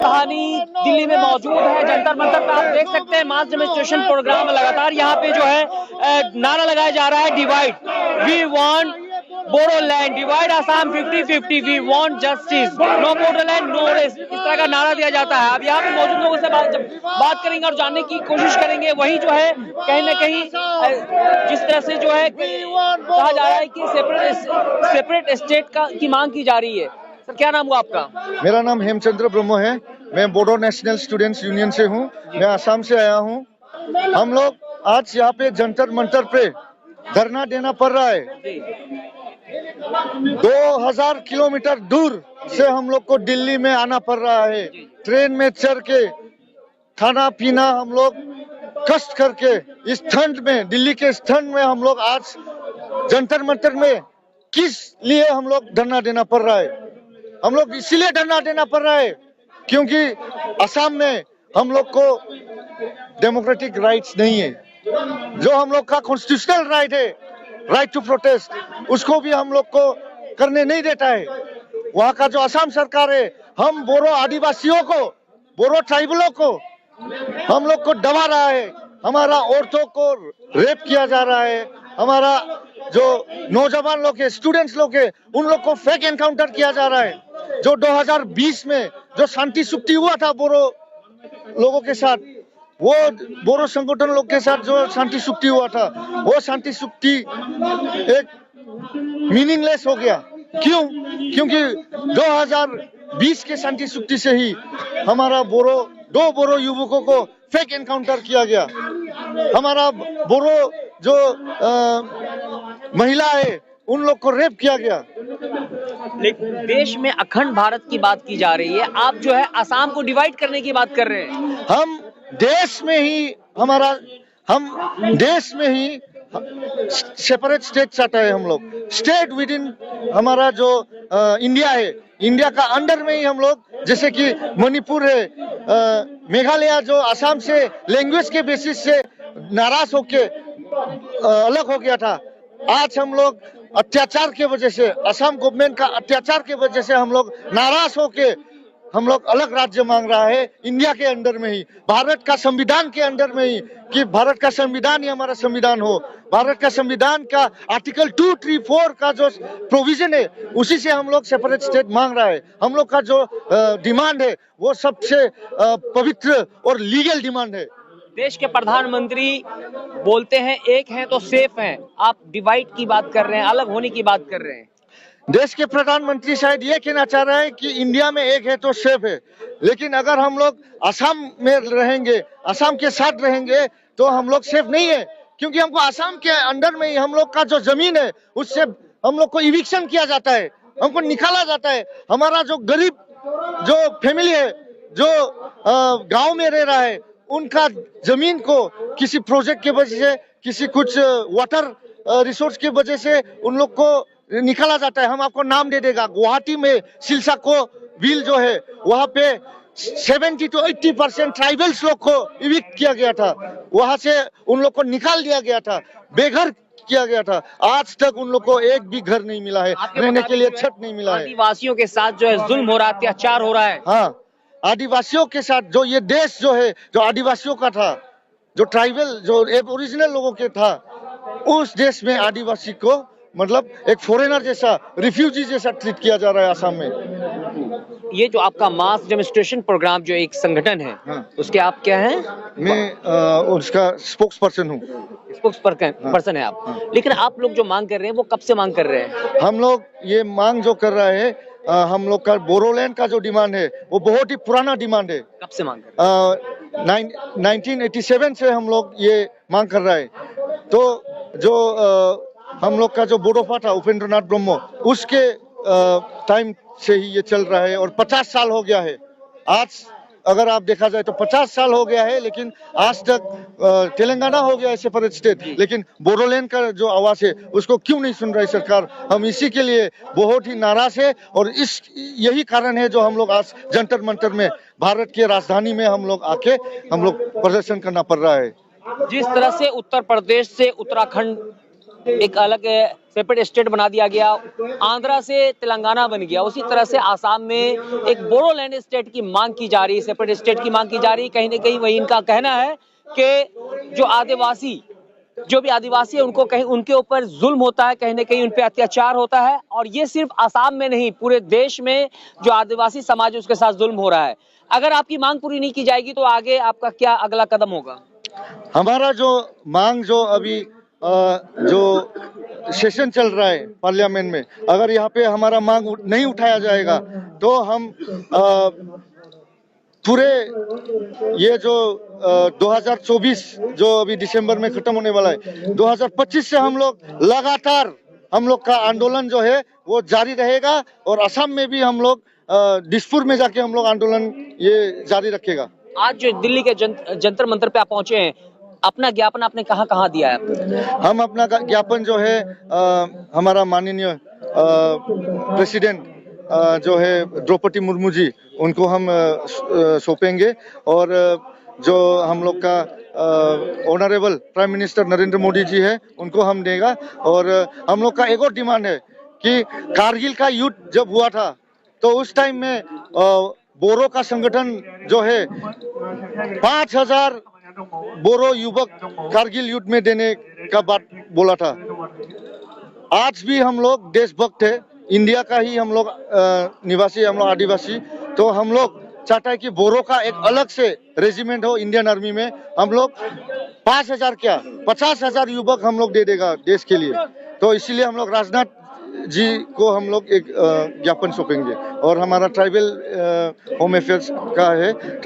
राजधानी दिल्ली में मौजूद है। जंतर मंतर पे आप देख सकते हैं मास डेमोन्स्ट्रेशन प्रोग्राम में लगातार यहाँ पे जो है नारा लगाया जा रहा है, divide we want Bodoland, divide Assam 50-50, we want justice, no Bodoland no rest, इस तरह का नारा दिया जाता है। अब यहाँ पे मौजूद लोगों से बात करेंगे और जानने की कोशिश करेंगे। वही जो है कहीं ना कहीं जिस तरह से जो है कहा जा रहा है कि सेपरेट स्टेट की मांग की जा रही है। सर, क्या नाम हुआ आपका? मेरा नाम हेमचंद्र ब्रह्म है। मैं बोडो नेशनल स्टूडेंट्स यूनियन से हूँ। मैं आसाम से आया हूँ। हम लोग आज यहाँ पे जंतर मंतर पे धरना देना पड़ रहा है। 2000 किलोमीटर दूर से हम लोग को दिल्ली में आना पड़ रहा है। ट्रेन में चढ़ के खाना पीना हम लोग कष्ट करके इस ठंड में, दिल्ली के इस ठंड में हम लोग आज जंतर मंतर में किस लिए हम लोग धरना देना पड़ रहा है? हम लोग इसीलिए धरना देना पड़ रहा है क्योंकि असम में हम लोग को डेमोक्रेटिक राइट्स नहीं है। जो हम लोग का कॉन्स्टिट्यूशनल राइट है, राइट टू प्रोटेस्ट, उसको भी हम लोग को करने नहीं देता है। वहाँ का जो असम सरकार है, हम बोरो आदिवासियों को, बोरो ट्राइबलों को हम लोग को दबा रहा है। हमारा औरतों को रेप किया जा रहा है। हमारा जो नौजवान लोग है, स्टूडेंट्स लोग है, उन लोग को फेक एनकाउंटर किया जा रहा है। जो 2020 में जो शांति चुक्ति हुआ था बोरो लोगों के साथ, वो बोरो संगठन लोग के साथ जो शांति चुक्ति हुआ था, वो शांति चुक्ति एक मीनिंगलेस हो गया। क्यों? क्योंकि 2020 के शांति चुक्ति से ही हमारा दो बोरो युवकों को फेक एनकाउंटर किया गया। हमारा बोरो जो महिला है, उन लोग को रेप किया गया। लेकिन देश में अखंड भारत की बात की जा रही है, आप जो है असम को डिवाइड करने की बात कर रहे हैं। हम देश में ही सेपरेट स्टेट चाहता है। हम लोग स्टेट विद इन हमारा जो इंडिया है, इंडिया का अंडर में ही हम लोग, जैसे कि मणिपुर है, मेघालय जो असम से लैंग्वेज के बेसिस से नाराज होके अलग हो गया था, आज हम लोग अत्याचार के वजह से, असम गवर्नमेंट का अत्याचार के वजह से हम लोग नाराज होके हम लोग अलग राज्य मांग रहा है। इंडिया के अंदर में ही, भारत का संविधान के अंदर में ही, कि भारत का संविधान ही हमारा संविधान हो। भारत का संविधान का आर्टिकल 2, 3, 4 का जो प्रोविजन है, उसी से हम लोग सेपरेट स्टेट मांग रहा है। हम लोग का जो डिमांड है, वो सबसे पवित्र और लीगल डिमांड है। देश के प्रधानमंत्री बोलते हैं एक हैं तो सेफ हैं, आप डिवाइड की बात कर रहे हैं, अलग होने की बात कर रहे हैं। देश के प्रधानमंत्री शायद ये कहना चाह रहे हैं कि इंडिया में एक है तो सेफ है, लेकिन अगर हम लोग असम में रहेंगे, असम के साथ रहेंगे, तो हम लोग सेफ नहीं है। क्योंकि हमको असम के अंदर में ही हम लोग का जो जमीन है, उससे हम लोग को इविक्शन किया जाता है, हमको निकाला जाता है। हमारा जो गरीब जो फैमिली है, जो गांव में रह रहा है, उनका जमीन को किसी प्रोजेक्ट के वजह से, किसी कुछ वाटर रिसोर्स की वजह से उन लोग को निकाला जाता है। हम आपको नाम दे देगा, गुवाहाटी में सिलसाको विल जो है, वहाँ पे 70 to 80% ट्राइबल्स लोग को इविक्ट किया गया था। वहाँ से उन लोग को निकाल दिया गया था, बेघर किया गया था। आज तक उन लोग को एक भी घर नहीं मिला है, रहने के लिए छत नहीं मिला है। आदिवासियों के साथ जो है जुल्म हो रहा है, अत्याचार हो रहा है। हाँ, आदिवासियों के साथ जो ये देश जो है, जो आदिवासियों का था, जो ट्राइबल, जो ओरिजिनल लोगों के था, उस देश में आदिवासी को मतलब एक फॉरेनर जैसा, रिफ्यूजी जैसा ट्रीट किया जा रहा है असम में। ये जो आपका मास डेमोन्स्ट्रेशन प्रोग्राम जो एक संगठन है, हाँ। उसके आप क्या हैं? मैं उसका स्पोक्स पर्सन हूँ। स्पोक्स पर्सन है आप। हाँ। लेकिन आप लोग जो मांग कर रहे हैं, वो कब से मांग कर रहे हैं? हम लोग ये मांग जो कर रहा है, हम लोग का बोडोलैंड का जो डिमांड है, वो बहुत ही पुराना डिमांड है। कब से मांग कर रहे हैं? 1987 से हम लोग ये मांग कर रहा है। तो जो हम लोग का जो बोडोफा था, उपेंद्र नाथ ब्रह्म, उसके टाइम से ही ये चल रहा है और 50 साल हो गया है। आज अगर आप देखा जाए तो 50 साल हो गया है, लेकिन आज तक तेलंगाना हो गया है सेपरेट स्टेट, लेकिन बोडोलैंड का जो आवाज है, उसको क्यों नहीं सुन रही सरकार? हम इसी के लिए बहुत ही नाराज है और यही कारण है जो हम लोग आज जंतर मंतर में, भारत की राजधानी में हम लोग आके हम लोग प्रदर्शन करना पड़ रहा है। जिस तरह से उत्तर प्रदेश से उत्तराखंड एक अलग सेपरेट स्टेट बना दिया गया, आंध्रा से तेलंगाना बन गया, उसी तरह से आसाम में एक बोडोलैंड स्टेट की मांग की जा रही है, सेपरेट स्टेट की मांग की जा रही है। कहीं ना कहीं वही इनका कहना है कि जो भी आदिवासी है उनको कहीं उनके ऊपर जुल्म होता है, कहीं ना कहीं उन पे अत्याचार होता है, और ये सिर्फ आसाम में नहीं पूरे देश में जो आदिवासी समाज है उसके साथ जुल्म हो रहा है। अगर आपकी मांग पूरी नहीं की जाएगी तो आगे आपका क्या अगला कदम होगा? हमारा जो मांग जो अभी जो सेशन चल रहा है पार्लियामेंट में, अगर यहाँ पे हमारा मांग नहीं उठाया जाएगा तो हम पूरे ये जो 2024 जो अभी दिसंबर में खत्म होने वाला है, 2025 से हम लोग लगातार हम लोग का आंदोलन जो है वो जारी रहेगा, और असम में भी हम लोग दिसपुर में जाके हम लोग आंदोलन ये जारी रखेगा। आज जो दिल्ली के जंतर मंतर पे आप पहुंचे हैं, अपना ज्ञापन आपने कहाँ दिया है? हम अपना ज्ञापन जो है हमारा माननीय प्रेसिडेंट जो है द्रौपदी मुर्मू जी, उनको हम सौंपेंगे, और जो हम लोग का honourable prime minister Narendra Modi ji है उनको हम देगा। और हम लोग का एक और डिमांड है कि कारगिल का युद्ध जब हुआ था तो उस टाइम में बोरो का संगठन जो है 5000 बोरो युवक कारगिल युद्ध में देने का बात बोला था। आज भी हम लोग देशभक्त है, इंडिया का ही हम लोग निवासी, हम लोग आदिवासी, तो हम लोग चाहता है कि बोरो का एक अलग से रेजिमेंट हो इंडियन आर्मी में। हम लोग 5000 क्या 50,000 युवक हम लोग दे देगा देश के लिए। तो इसीलिए हम लोग राजनाथ जी को हम लोग एक ज्ञापन सौंपेंगे, और हमारा ट्राइबल होम अफेयर्स का है।